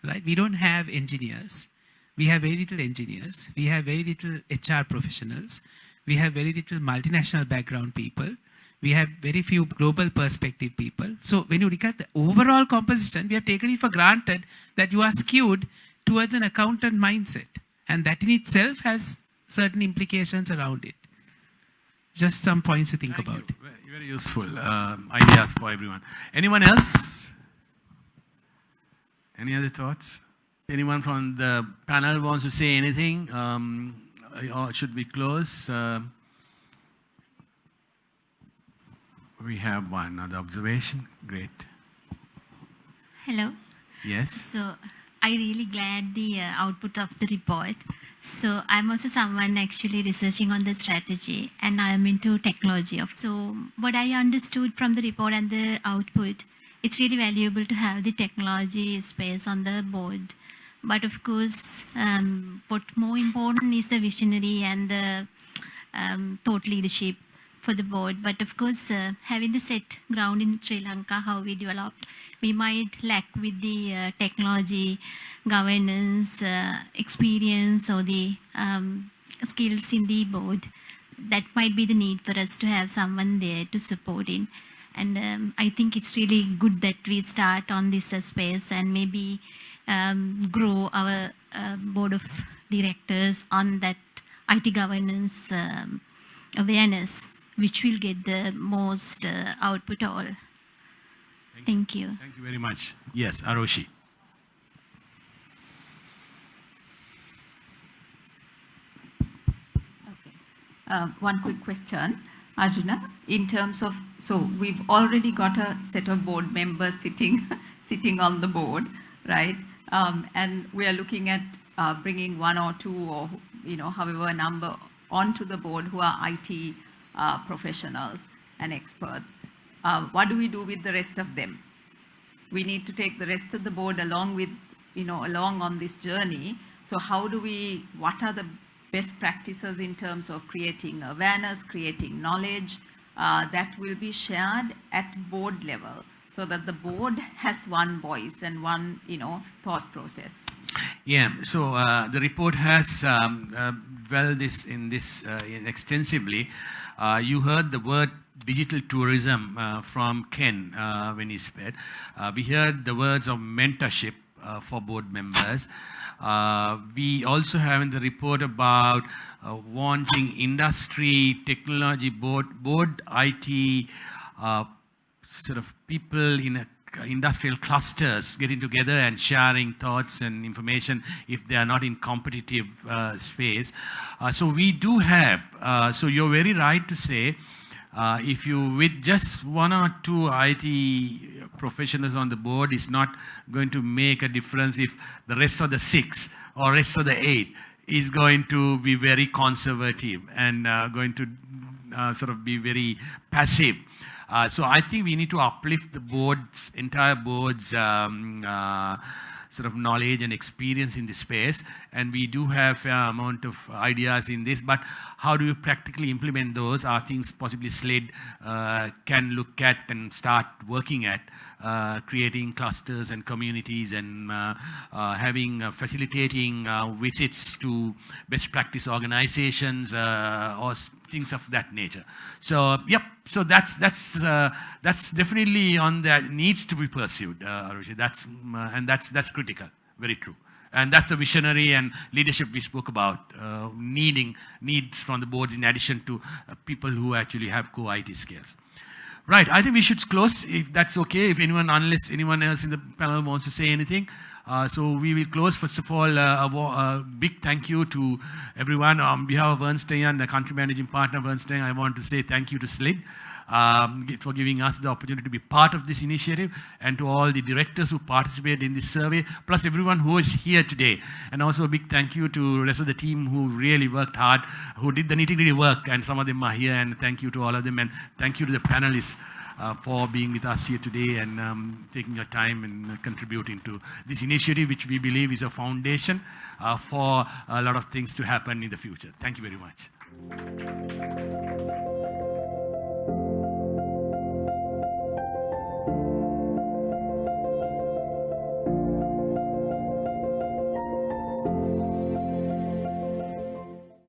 right? We don't have engineers. We have very little engineers. We have very little HR professionals. We have very little multinational background people. We have very few global perspective people. So when you look at the overall composition, we have taken it for granted that you are skewed towards an accountant mindset. And that in itself has certain implications around it. Just some points to think about. Very useful ideas for everyone. Anyone else? Any other thoughts? Anyone from the panel wants to say anything? Or should we close? We have one other observation. Great. Hello. Yes. So I really glad the output of the report. So I'm also someone actually researching on the strategy, and I am into technology. So what I understood from the report and the output, it's really valuable to have the technology space on the board. But of course, what more important is the visionary and the thought leadership for the board. But of course, having the set ground in Sri Lanka, how we developed, we might lack with the technology, governance, experience, or the skills in the board. That might be the need for us to have someone there to support in. And I think it's really good that we start on this space and maybe grow our board of directors on that IT governance awareness, which will get the most output all. Thank you. Thank you very much. Yes, Aroshi. Okay. One quick question, Arjuna. In terms of, so we've already got a set of board members sitting on the board, right? And we are looking at bringing one or two, or however a number onto the board who are IT professionals and experts. What do we do with the rest of them? We need to take the rest of the board along with, along on this journey. So how do we, what are the best practices in terms of creating awareness, creating knowledge that will be shared at board level so that the board has one voice and one, thought process? Yeah, so the report has dwelled in this extensively. You heard the word digital tourism from Ken when he spoke. We heard the words of mentorship for board members. We also have in the report about wanting industry, technology, board IT, sort of people in industrial clusters getting together and sharing thoughts and information if they are not in competitive space. So we do have, so you're very right to say, if you with just one or two IT professionals on the board is not going to make a difference if the rest of the 6 or rest of the 8 is going to be very conservative and going to sort of be very passive. So I think we need to uplift the board's, entire board's sort of knowledge and experience in this space. And we do have an amount of ideas in this, but how do you practically implement those are things possibly SLID can look at and start working at, creating clusters and communities and having facilitating visits to best practice organizations or things of that nature. So yep, so that's definitely on that needs to be pursued, Arushi. That's critical, very true. And that's the visionary and leadership we spoke about, needs from the boards in addition to people who actually have core IT skills. Right, I think we should close if that's okay, unless anyone else in the panel wants to say anything. So we will close. First of all, a big thank you to everyone. On behalf of Ernst & Young, the country managing partner of Ernst & Young, I want to say thank you to SLID for giving us the opportunity to be part of this initiative, and to all the directors who participated in this survey, plus everyone who is here today. And also a big thank you to the rest of the team who really worked hard, who did the nitty-gritty work, and some of them are here, and thank you to all of them, and thank you to the panelists for being with us here today and taking your time and contributing to this initiative, which we believe is a foundation for a lot of things to happen in the future. Thank you very much. you.